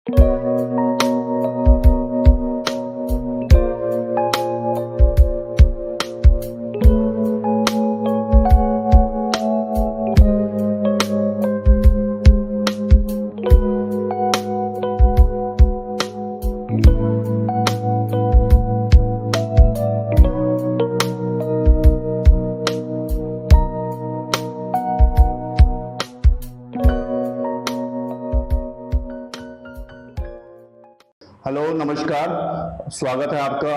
Hello, नमस्कार। स्वागत है आपका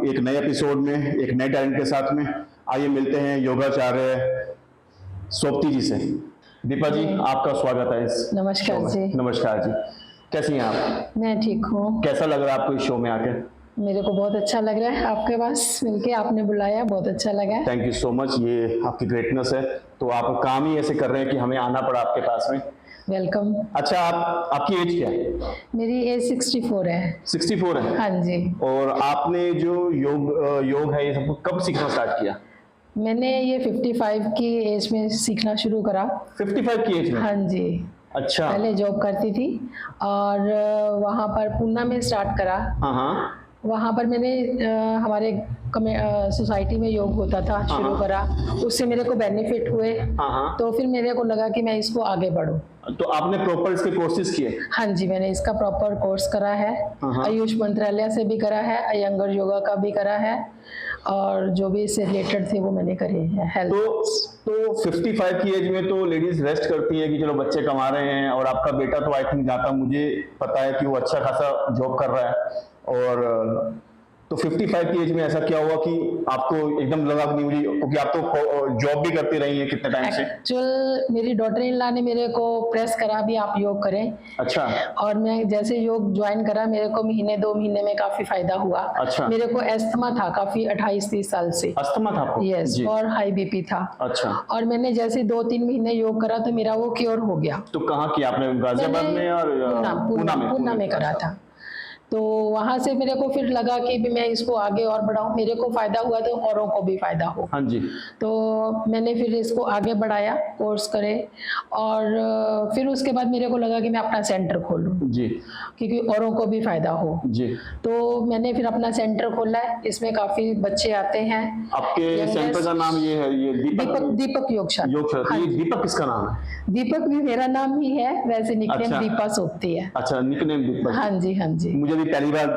एक नए एपिसोड में, एक नए टैलेंट के साथ में। आइए मिलते हैं योगाचार्य सोपती जी से। दीपा जी, आपका स्वागत है इस नमस्कार शो में। जी। नमस्कार जी, कैसी हैं आप? मैं ठीक हूँ। कैसा लग रहा है आपको इस शो में आके? मेरे को बहुत अच्छा लग रहा है आपके पास मिलके, आपने बुलाया, बहुत अच्छा लगा। थैंक यू सो मच, ये आपकी ग्रेटनेस है। तो आप काम ही ऐसे कर रहे हैं कि हमें आना पड़ा आपके पास में। वेलकम। अच्छा, आपकी एज क्या है? मेरी एज 64 है। 64 है? हाँ जी। और आपने जो योग है ये सब कब सीखना स्टार्ट किया? मैंने ये 55 की एज में सीखना शुरू करा। 55 की एज में? हाँ जी। अच्छा। पहले जॉब करती थी और वहाँ पर पूना में स्टार्ट करा। हाँ हाँ। वहाँ पर मैंने हमारे सोसाइटी में योग होता था, शुरू करा। उससे मेरे को बेनिफिट हुए। तो फिर मेरे को लगा कि मैं इसको आगे बढ़ूं। तो आपने प्रॉपर इसके कोर्सेज किए? हाँ जी, मैंने इसका प्रॉपर कोर्स करा है। आयुष मंत्रालय से भी करा है, अयंगर योगा का भी करा है, और जो भी इससे रिलेटेड थे वो मैंने करे हैं। हेल्थ तो 55 की एज में तो लेडीज रेस्ट करती है कि चलो बच्चे कमा रहे हैं, और आपका बेटा तो आई थिंक जाता, मुझे पता है कि वो अच्छा खासा जॉब कर रहा है। और तो 55 की एज में ऐसा क्या हुआ कि आपको एकदम लगा कि नहीं मुझे, क्योंकि आप तो जॉब भी करती रही हैं कितने टाइम से? एक्चुअल मेरी डॉटर इन लॉ ने मेरे को प्रेस करा भी आप योग करें। अच्छा। और मैं जैसे योग ज्वाइन करा, मेरे को महीने 2 महीने में काफी फायदा हुआ। अच्छा। मेरे को एस्थमा था काफी 28-30 साल से। अस्थमा था आपको? यस, और हाई बीपी था। अच्छा। और मैंने जैसे 2-3 महीने योग करा तो मेरा वो क्योर हो गया। तो कहाँ किया आपने? गाजियाबाद में और पूना में करा था। तो वहाँ से मेरे को फिर लगा कि भी मैं इसको आगे और बढ़ाऊं, मेरे को फायदा हुआ तो औरों को भी फायदा हो। हाँ जी। तो मैंने फिर इसको आगे बढ़ाया, कोर्स करे, और फिर उसके बाद मेरे को लगा कि मैं अपना सेंटर खोलूं जी, क्योंकि औरों को भी फायदा हो जी। तो मैंने फिर अपना सेंटर खोला है। इसमें काफी बच्चे आते हैं। आपके सेंटर का नाम ये है? ये दीपक योगशाला। हाँ, ये दीपक किसका नाम है? दीपक भी मेरा नाम ही है, वैसे निकनेम दीपा सोपती है। अच्छा, निकनेम दीपक। हाँ जी, हाँ जी। मुझे भी पहली बार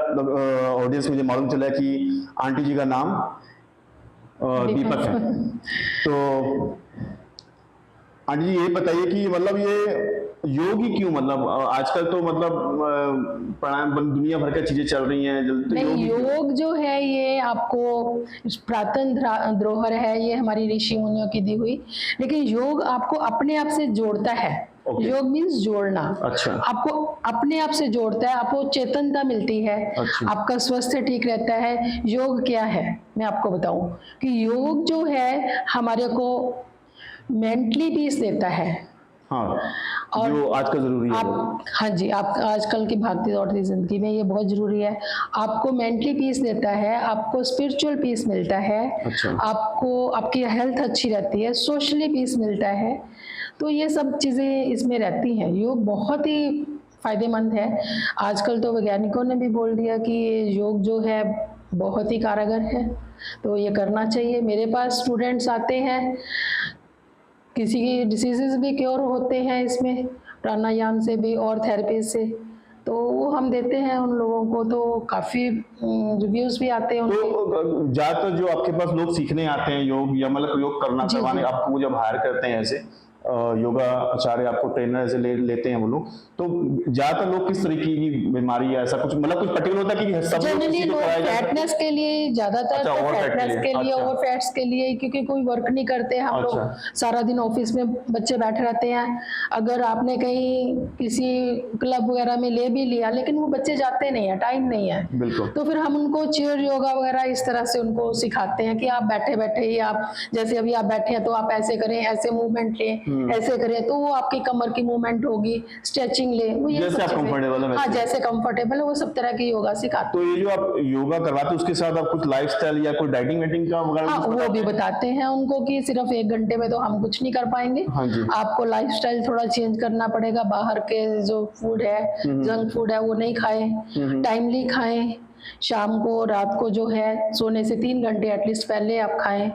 ऑडियंस मुझे मालूम चला कि आंटी जी का नाम दीपक है। तो आंटी जी ये बताइए कि मतलब ये योग ही क्यों, मतलब आजकल तो मतलब प्राणायाम दुनिया भर की चीजें चल रही हैं, तो नहीं, योग जो है ये आपको प्राचीन धरोहर है, ये हमारी ऋषि मुनियों की दी हुई। लेकिन योग आपको अपने आप से जोड़ता है। योग मीन्स जोड़ना। अच्छा। आपको अपने आप से जोड़ता है, आपको चेतनता मिलती है। अच्छा। आपका स्वास्थ्य ठीक रहता है। योग क्या है मैं आपको बताऊं कि योग जो है हमारे को मेंटली पीस देता है। हाँ, और जो आजकल जरूरी है। हाँ जी, आप आजकल की भागती दौड़ती जिंदगी में ये बहुत जरूरी है। आपको मेंटली पीस देता है, आपको स्पिरिचुअल पीस मिलता है। अच्छा। आपको आपकी हेल्थ अच्छी रहती है, सोशली पीस मिलता है। तो ये सब चीजें इसमें रहती हैं। योग बहुत ही फायदेमंद है। आजकल तो वैज्ञानिकों ने भी बोल दिया कि योग जो है बहुत ही कारगर है, तो ये करना चाहिए। मेरे पास स्टूडेंट्स आते हैं, किसी की डिसीजेस भी क्योर होते हैं इसमें, प्राणायाम से भी और थेरेपी से, तो वो हम देते हैं उन लोगों को। तो काफ़ी रिव्यूज़ भी आते हैं उनके। तो ज़्यादातर जो आपके पास लोग सीखने आते हैं योग, या मतलब योग करना करवाने आपको जब हायर करते हैं ऐसे योगा आचार्य, आपको ट्रेनर ऐसे लेते हैं वो लोग, तो ज्यादातर लोग किस तरीके की बीमारी या ऐसा कुछ, मतलब कुछ पर्टिकुलर होता है कि सब लोग फैटनेस के लिए ज्यादातर, फैटनेस के लिए, ओवर फैट्स के लिए, क्योंकि कोई वर्क नहीं करते हम लोग, सारा दिन ऑफिस में बच्चे बैठे रहते हैं। अगर आपने कहीं किसी क्लब वगैरह में ले भी लिया, लेकिन वो बच्चे जाते नहीं है, टाइम नहीं है, तो फिर हम उनको चेयर योगा वगैरह इस तरह से उनको सिखाते हैं कि आप बैठे बैठे ही, आप जैसे अभी आप बैठे हैं तो आप ऐसे करें, ऐसे मूवमेंट लें, ऐसे करें, तो वो आपकी कमर की मूवमेंट होगी, स्ट्रेचिंग ले, वो ये जैसे सब आप चीजें- comfortable है हाँ, वैसे। जैसे कंफर्टेबल है वो सब तरह की योगा सिखाते तो ये जो आप योगा करवाते हैं उसके साथ आप कुछ लाइफस्टाइल या कोई डाइटिंग वाइटिंग का हैं। वगैरह हाँ, कुछ वो बताते भी हैं? बताते हैं उनको कि सिर्फ 1 घंटे में तो हम कुछ नहीं कर पाएंगे, हाँ जी। आपको लाइफस्टाइल थोड़ा चेंज करना पड़ेगा, बाहर के जो फूड है, जंक फूड है वो नहीं खाएं, टाइमली खाएं, शाम को रात को जो है सोने से 3 घंटे एटलीस्ट पहले आप खाएं,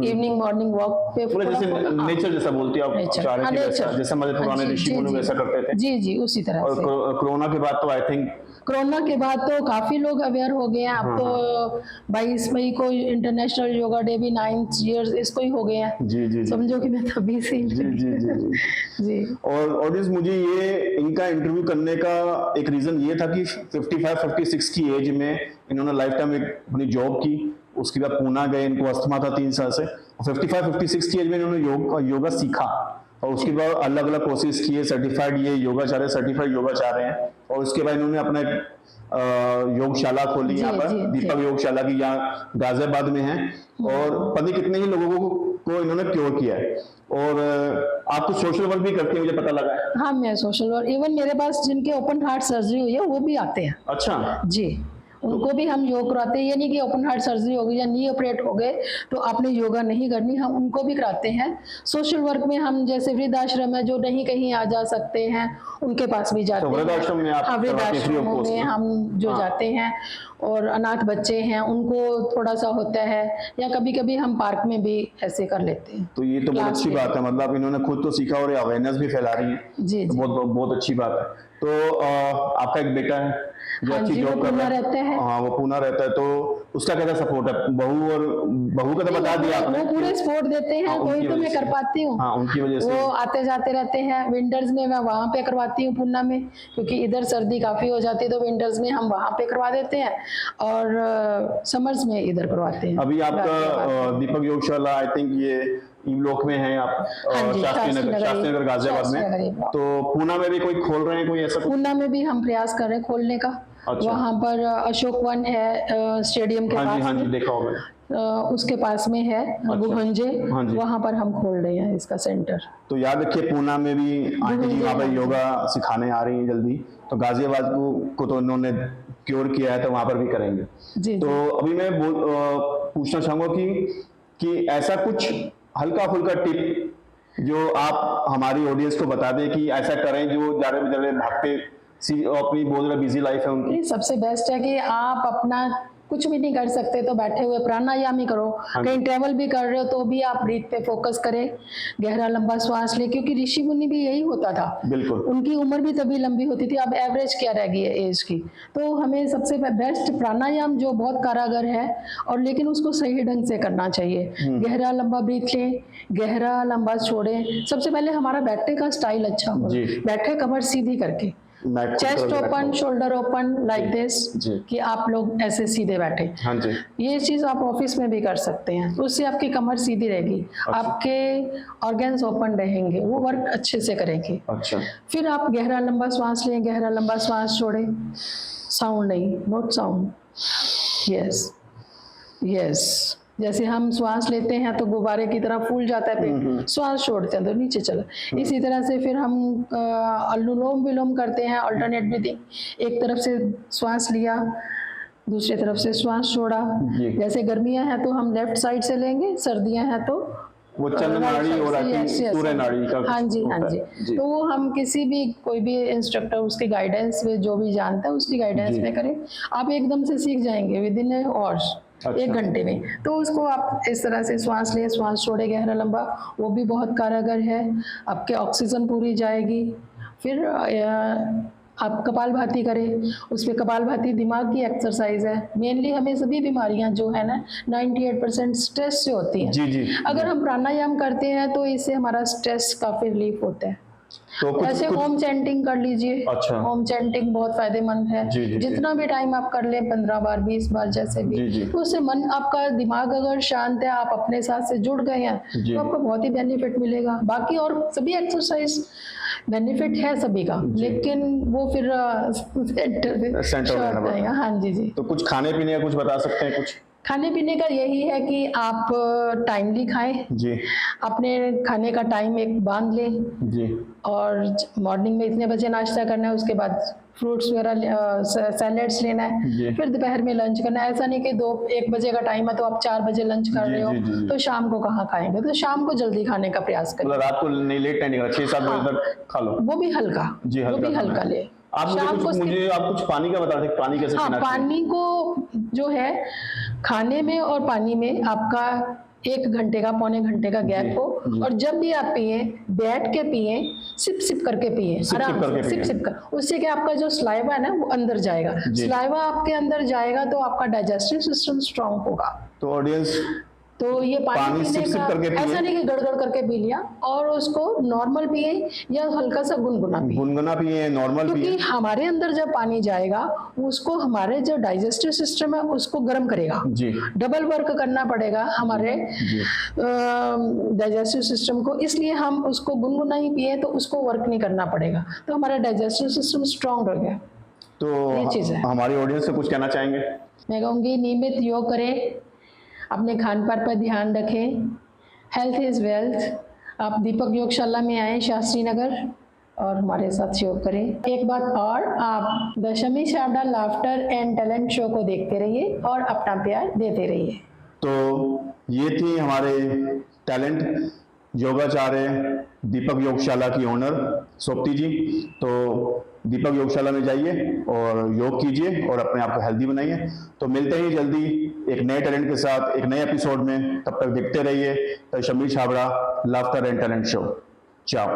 इवनिंग मॉर्निंग वॉक पे मतलब थोड़ा- जैसे हाँ, नेचर जैसा बोलती है आप नेचर, चाह रहे हाँ, हैं कि वैसा नेचर। जैसे हमारे पुराने हाँ, जी, ऋषि जी, मुनि जी। वैसा करते थे। जी जी, उसी तरह और से। कोरोना के बाद तो आई थिंक कोरोना के बाद तो काफी लोग अवेयर हो गए हैं, अब हाँ, तो 22 मई को इंटरनेशनल योगा डे भी 9 इयर्स इसको ही हो गए हैं, जी जी जी समझो कि मैं तभी से ही- जी जी जी जी। जी और ऑडियंस मुझे ये इनका इंटरव्यू करने का एक रीजन ये था कि 55-56 की एज में इन्होंने लाइफ टाइम एक अपनी जॉब की, उसके बाद पूना गए, इनको अस्थमा था 3 साल से, और 55-56 की एज में इन्होंने योगा सीखा और उसके बाद अलग अलग कोर्सेज किए, सर्टिफाइड ये योगाचार्य सर्टिफाइड योगाचार्य हैं, और उसके बाद इन्होंने अपना एक योगशाला खोली जी, यहाँ पर, जी, जी। दीपक योगशाला की, यहाँ गाजियाबाद में है, और पता नहीं कितने ही लोगों को इन्होंने क्योर किया है। और आप तो सोशल वर्क भी करते हैं मुझे पता लगा है। हाँ, मैं सोशल वर्क, इवन मेरे पास जिनके ओपन हार्ट सर्जरी हुई है वो भी आते हैं अच्छा, जी, उनको भी हम योग कराते हैं। ये नहीं कि ओपन हार्ट सर्जरी हो गई या नी ऑपरेट हो गए तो आपने योगा नहीं करनी, हम उनको भी कराते हैं। सोशल वर्क में हम जैसे वृद्धाश्रम है जो नहीं कहीं आ जा सकते हैं उनके पास भी जाते तो हैं। वृद्धाश्रम में आप हाँ, करवाते हैं free of वृद्धाश्रमों cost में ना? हम जो हाँ। जाते हैं, और अनाथ बच्चे हैं उनको थोड़ा सा होता है, या कभी कभी हम पार्क में भी ऐसे कर लेते हैं। तो ये तो बहुत क्लास अच्छी के बात है, मतलब इन्होंने खुद तो सीखा और अवेयरनेस भी फैला रही है, जी तो जी। बहुत बहुत अच्छी बात है। तो आपका एक बेटा है जो हाँ अच्छी जी, वो जॉब कर पूना रहा रहता है। हाँ, वो पूना रहता है, तो उसका कैसा सपोर्ट है? बहू का तो बता दिया आपने। वो पूरे सपोर्ट देते हैं, हाँ, कोई उनकी तो वजह मैं से। कर पाती हूँ। हाँ, उनकी वजह से। वो आते जाते रहते हैं, विंटर्स में मैं वहाँ पे करवाती हूँ पूना में, क्योंकि इधर सर्दी काफ़ी हो जाती है तो विंटर्स में हम वहाँ पे करवा देते हैं, और समर्स में इधर करवाते हैं। अभी आपका दीपक योगशाला आई थिंक ये ईवलोक में है आप, हाँ जी, शास्त्री नगर गाजियाबाद शास्त्री नगर, में, तो पूना में भी कोई खोल रहे हैं कोई ऐसा कुछ? पूना में भी हम प्रयास कर रहे हैं खोलने का। अच्छा। वहाँ पर अशोक वन है स्टेडियम के हाँ जी पास हाँ जी, में, देखा होगा मैंने। उसके पास में है गुहंजे, हाँ जी। वहाँ पर हम खोल रहे हैं इसका सेंटर। तो याद रखिए पूना में भी आंटी जी वहाँ पर योगा सिखाने आ रही हैं जल्दी, तो गाजियाबाद को तो इन्होंने क्योर किया है तो वहाँ पर भी करेंगे। जी तो जी। अभी मैं पूछना चाहूँगा कि ऐसा कुछ हल्का फुल्का टिप जो आप हमारी ऑडियंस को बता दें कि ऐसा करें जो ज़्यादा भागते अपनी बहुत ज़्यादा बिजी लाइफ है उनकी। ये सबसे बेस्ट है कि आप अपना कुछ भी नहीं कर सकते तो बैठे हुए प्राणायाम ही करो, कहीं ट्रैवल भी कर रहे हो तो भी आप ब्रीथ पे फोकस करें, गहरा लंबा श्वास ले, क्योंकि ऋषि मुनि भी यही होता था, बिल्कुल। उनकी उम्र भी तभी लंबी होती थी। अब एवरेज क्या रह गई है एज की, तो हमें सबसे बेस्ट प्राणायाम जो बहुत कारागर है, और लेकिन उसको सही ढंग से करना चाहिए। गहरा लंबा ब्रीथ लें, गहरा लंबा छोड़ें। सबसे पहले हमारा बैठने का स्टाइल अच्छा हो, जी। बैठे कमर सीधी करके, chest open, shoulder open like this, जी। कि आप लोग ऐसे सीधे बैठे। हाँ जी। ये चीज आप ऑफिस में भी कर सकते हैं, उससे आपकी कमर सीधी रहेगी, आपके ऑर्गन्स ओपन रहेंगे, वो वर्क अच्छे से करेंगे। अच्छा। फिर आप गहरा लंबा श्वास लें, गहरा लंबा श्वास छोड़ें, साउंड नहीं, नोट साउंड, यस यस। जैसे हम श्वास लेते हैं तो गुब्बारे की तरह फूल जाता है पेट, श्वास छोड़ते हैं तो नीचे चला। इसी तरह से फिर हम अनुलोम विलोम करते हैं, अल्टरनेट ब्रीथिंग, एक तरफ से श्वास लिया, दूसरी तरफ से श्वास छोड़ा। जी। जैसे गर्मियां हैं तो हम लेफ्ट साइड से लेंगे, सर्दियां हैं तो वो चंद्र नाड़ी और सूर्य नाड़ी का हाँ जी हाँ होता जी। है। जी। तो वो हम किसी भी कोई भी इंस्ट्रक्टर उसकी गाइडेंस में जो भी जानता है उसकी गाइडेंस जी। में करें, आप एकदम से सीख जाएंगे विद इन आवर्स, अच्छा। 1 घंटे में। तो उसको आप इस तरह से श्वास ले, श्वास छोड़े गहरा लंबा, वो भी बहुत कारगर है, आपके ऑक्सीजन पूरी जाएगी। फिर आप कपालभाति करें, उसमें कपालभाति दिमाग की एक्सरसाइज है। मेनली हमें सभी बीमारियां जो है ना 98% स्ट्रेस से होती हैं। जी जी। अगर हम प्राणायाम करते हैं तो इससे हमारा स्ट्रेस काफी रिलीफ होता है। तो ऐसे ओम चैंटिंग कर लीजिए। अच्छा। ओम चैंटिंग बहुत फायदेमंद है। जी, जी, जितना भी टाइम आप कर लें, 15 बार 20 बार जैसे जी, भी, जी। तो उससे मन, आपका दिमाग अगर शांत है, आप अपने साथ से जुड़ गए हैं, जी। तो आपको बहुत ही बेनिफिट मिलेगा। बाकी और सभी एक्सरसाइज बेनिफिट है सभी का, लेकिन वो फिर सेंटर सेंटर में रहना पड़ता है। हाँ जी जी। तो कुछ खाने पीने का कुछ बता सकते हैं कुछ? खाने पीने का यही है कि आप टाइमली खाएं, जी अपने खाने का टाइम एक बांध लें, जी और मॉर्निंग में इतने बजे नाश्ता करना है, उसके बाद फ्रूट्स वगैरह सैलेड्स लेना जी। है, फिर दोपहर में लंच करना है। ऐसा नहीं कि 1 बजे का टाइम है तो आप 4 बजे लंच कर जी, रहे हो, जी, जी, जी। तो शाम को कहाँ खाएंगे, तो शाम को जल्दी खाने का प्रयास करें। मतलब रात को नहीं, लेट नहीं करा, 6-7 हाँ, बजे तक खा लो। वो भी हल्का, जी, वो हल्का भी खाना हल्का है। ले। आप शाम को मुझे आप कुछ पानी का बता रहे थे, पानी कैसे हाँ, पीना चाहिए? पानी को जो है खाने में और पानी में आपका 1 घंटे का, पौने घंटे का गैप जी, हो, जी। और जब भी आप पिए बैठ के पिए, सिप सिप करके पिए, सिप आराम करके से सिप पिएं। सिप कर। उससे क्या आपका जो स्लाइवा है ना वो अंदर जाएगा, जी। स्लाइवा आपके अंदर जाएगा तो आपका डाइजेस्टिव सिस्टम स्ट्रांग होगा। तो ऑडियंस, तो ये पानी पानी पीने सिप-सिप का करके पिए। ऐसा नहीं कि गड़गड़ करके पी लिया, और उसको नॉर्मल पिए या हल्का सा गुनगुना पिए, गुनगुना पिए, नॉर्मल क्योंकि पिए। हमारे अंदर जब पानी जाएगा उसको हमारे जो डाइजेस्टिव सिस्टम है उसको गर्म करेगा, जी डबल वर्क करना पड़ेगा हमारे जी डाइजेस्टिव सिस्टम को, इसलिए हम उसको गुनगुना ही पिए तो उसको वर्क नहीं करना पड़ेगा, तो हमारा डाइजेस्टिव सिस्टम स्ट्रांग रहेगा। तो ये चीज़ है। हमारी ऑडियंस से कुछ कहना चाहेंगे? मैं कहूँगी नियमित योग करें, अपने खान पान पर ध्यान रखें, हेल्थ इज़ वेल्थ। आप दीपक योगशाला में आएँ शास्त्री नगर और हमारे साथ योग करें। एक बात और, आप the Shami Chhabra laughter and talent show को देखते रहिए और अपना प्यार देते रहिए। तो ये थी हमारे टैलेंट योगाचार्य दीपक योगशाला की ओनर सोप्ती जी। तो दीपक योगशाला में जाइए और योग कीजिए और अपने आप को हेल्दी बनाइए। तो मिलते हैं जल्दी एक नए टैलेंट के साथ एक नए एपिसोड में, तब तक देखते रहिए the Shami Chhabra laughter and talent show. चाओ।